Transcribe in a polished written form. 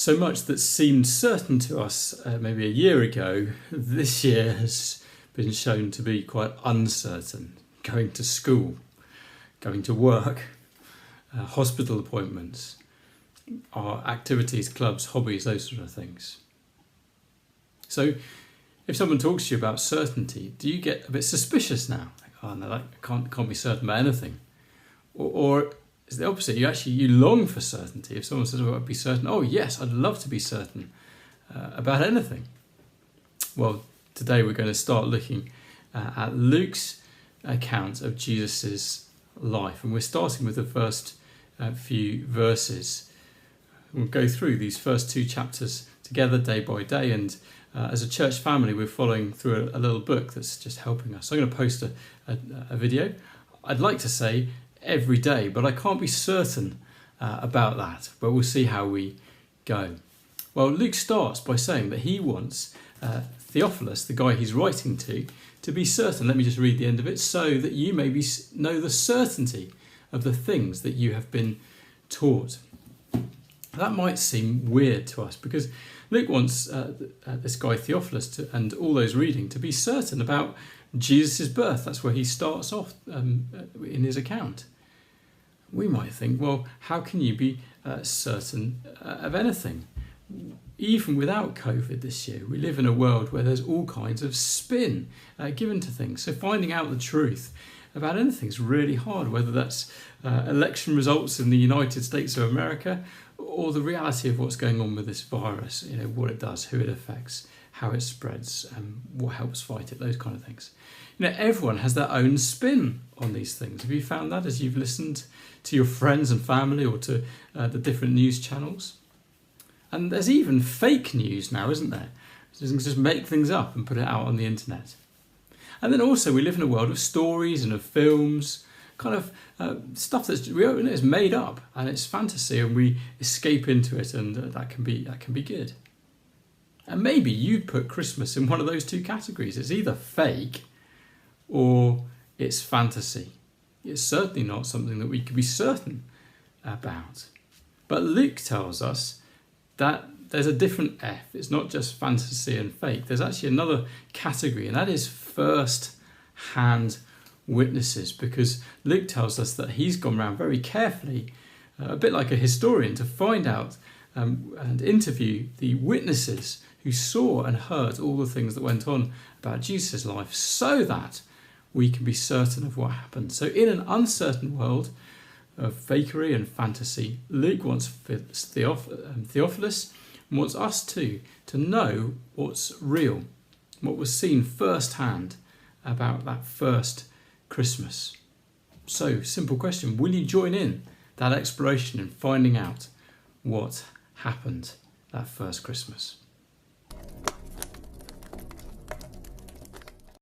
So much that seemed certain to us maybe a year ago, this year has been shown to be quite uncertain. Going to school, going to work, hospital appointments, our activities, clubs, hobbies, those sort of things. So if someone talks to you about certainty, do you get a bit suspicious now? Like, oh no, I can't be certain about anything. Or it's the opposite. You long for certainty. If someone says, "Well, I'd be certain," oh yes, I'd love to be certain about anything. Well, today we're going to start looking at Luke's account of Jesus's life, and we're starting with the first few verses. We'll go through these first two chapters together day by day, and as a church family, we're following through a little book that's just helping us. So I'm going to post a video. I'd like to say every day, but I can't be certain about that. But we'll see how we go. Well, Luke starts by saying that he wants Theophilus, the guy he's writing to be certain. Let me just read the end of it. So that you may know the certainty of the things that you have been taught. That might seem weird to us because Luke wants this guy Theophilus and all those reading to be certain about Jesus' birth. That's where he starts off in his account. We might think, well, how can you be certain of anything? Even without COVID this year, we live in a world where there's all kinds of spin given to things. So finding out the truth about anything is really hard, whether that's election results in the United States of America or the reality of what's going on with this virus, what it does, who it affects, how it spreads, what helps fight it, those kind of things. Everyone has their own spin on these things. Have you found that as you've listened to your friends and family or to the different news channels? And there's even fake news now, isn't there? So you can just make things up and put it out on the internet. And then also we live in a world of stories and of films, kind of stuff that's made up and it's fantasy, and we escape into it, and that can be good. And maybe you'd put Christmas in one of those two categories. It's either fake or it's fantasy. It's certainly not something that we can be certain about. But Luke tells us that there's a different F. It's not just fantasy and fake. There's actually another category, and that is first-hand witnesses, because Luke tells us that he's gone around very carefully, a bit like a historian, to find out and interview the witnesses who saw and heard all the things that went on about Jesus' life, so that we can be certain of what happened. So in an uncertain world of fakery and fantasy, Luke wants Theophilus and wants us to know what's real, what was seen firsthand about that first Christmas. So, simple question, will you join in that exploration and finding out what happened that first Christmas?